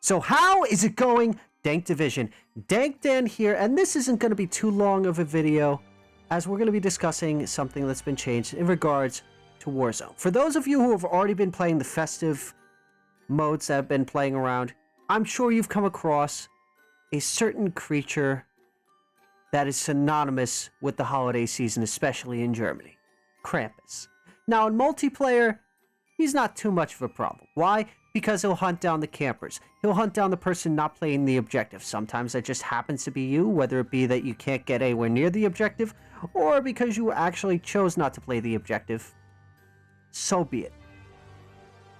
So how is it going, Dank Division? Dank Dan here, and this isn't going to be too long of a video, as we're going to be discussing something that's been changed in regards to Warzone. For those of you who have already been playing the festive modes that have been playing around, I'm sure you've come across a certain creature that is synonymous with the holiday season, especially in Germany. Krampus. Now, in multiplayer, he's not too much of a problem. Why? Because he'll hunt down the campers. He'll hunt down the person not playing the objective. Sometimes that just happens to be you, whether it be that you can't get anywhere near the objective, or because you actually chose not to play the objective. So be it.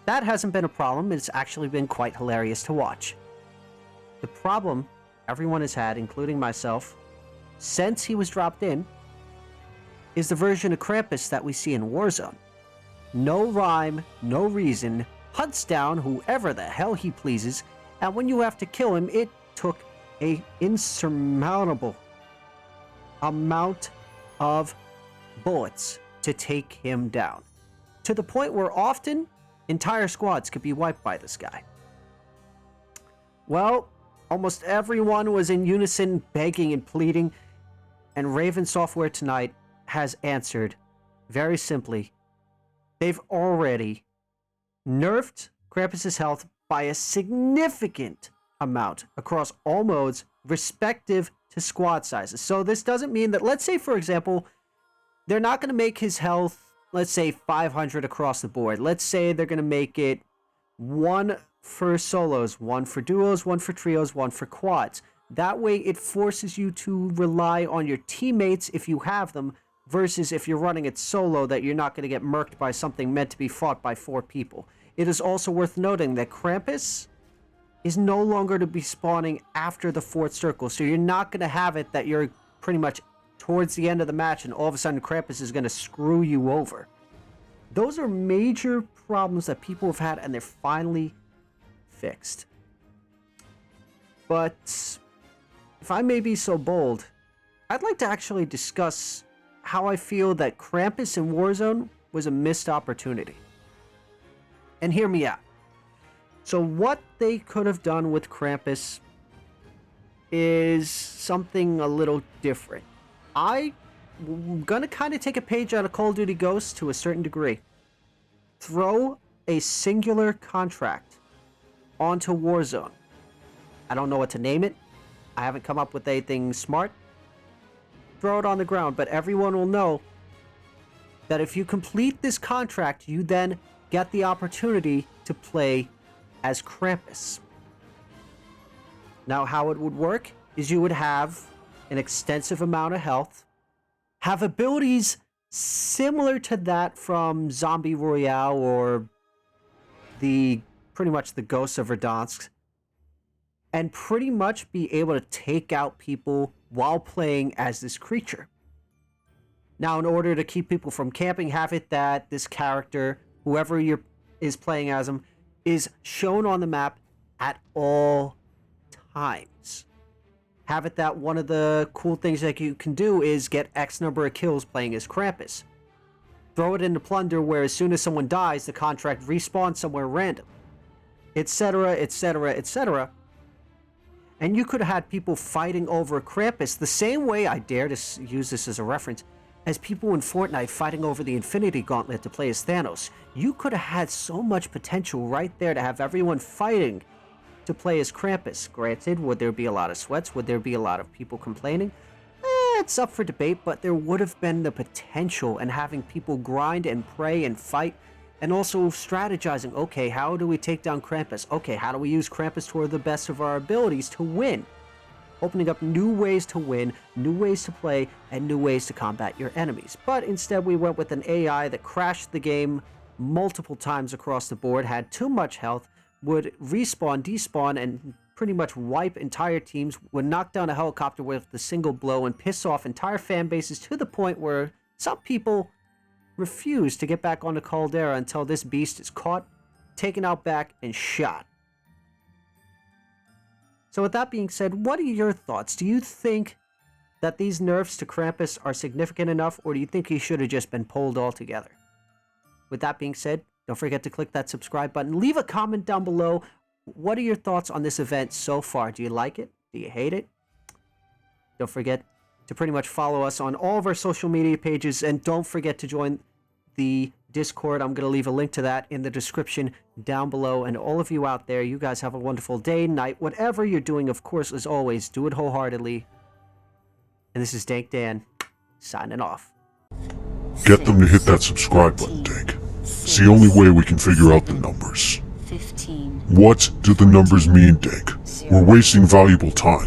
That hasn't been a problem. It's actually been quite hilarious to watch. The problem everyone has had, including myself, since he was dropped in, is the version of Krampus that we see in Warzone. No rhyme, no reason, hunts down whoever the hell he pleases, and when you have to kill him, it took an insurmountable amount of bullets to take him down. To the point where often, entire squads could be wiped by this guy. Well, almost everyone was in unison, begging and pleading, and Raven Software tonight has answered very simply. They've already nerfed Krampus' health by a significant amount across all modes, respective to squad sizes. So this doesn't mean that, let's say, for example, they're not going to make his health, let's say, 500 across the board. Let's say they're going to make it 1 for solos, 1 for duos, 1 for trios, 1 for quads. That way it forces you to rely on your teammates if you have them, versus if you're running it solo that you're not going to get murked by something meant to be fought by 4 people. It is also worth noting that Krampus is no longer to be spawning after the 4th circle, so you're not going to have it that you're pretty much towards the end of the match and all of a sudden Krampus is going to screw you over. Those are major problems that people have had, and they're finally fixed. But if I may be so bold, I'd like to actually discuss how I feel that Krampus in Warzone was a missed opportunity. And hear me out. So what they could have done with Krampus is something a little different. I'm gonna kind of take a page out of Call of Duty Ghosts to a certain degree. Throw a singular contract onto Warzone. I don't know what to name it. I haven't come up with anything smart. Throw it on the ground, but everyone will know that if you complete this contract, you then get the opportunity to play as Krampus. Now, how it would work is you would have an extensive amount of health, have abilities similar to that from Zombie Royale or pretty much the Ghosts of Verdansk, and pretty much be able to take out people while playing as this creature. Now, in order to keep people from camping, have it that this character, whoever is playing as him, is shown on the map at all times. Have it that one of the cool things that you can do is get X number of kills playing as Krampus. Throw it into Plunder, where as soon as someone dies, the contract respawns somewhere random, etc., etc., etc. And you could have had people fighting over Krampus the same way, I dare to use this as a reference, as people in Fortnite fighting over the Infinity Gauntlet to play as Thanos. You could have had so much potential right there to have everyone fighting to play as Krampus. Granted, would there be a lot of sweats? Would there be a lot of people complaining? It's up for debate, but there would have been the potential in having people grind and pray and fight, and also strategizing, okay, how do we take down Krampus? Okay, how do we use Krampus to the best of our abilities to win? Opening up new ways to win, new ways to play, and new ways to combat your enemies. But instead we went with an AI that crashed the game multiple times across the board, had too much health, would respawn, despawn, and pretty much wipe entire teams, would knock down a helicopter with a single blow, and piss off entire fan bases to the point where some people refuse to get back onto Caldera until this beast is caught, taken out back, and shot. So with that being said, what are your thoughts? Do you think that these nerfs to Krampus are significant enough, or do you think he should have just been pulled altogether? With that being said, don't forget to click that subscribe button, leave a comment down below, What are your thoughts on this event so far? Do you like it? Do you hate it? Don't forget to pretty much follow us on all of our social media pages, and don't forget to join the Discord. I'm going to leave a link to that in the description down below. And all of you out there, you guys have a wonderful day, night, whatever you're doing. Of course, as always, do it wholeheartedly. And this is Dank Dan, signing off. Get them to hit that subscribe button, Dank. It's the only way we can figure out the numbers. 15. What do the numbers mean, Dank? We're wasting valuable time.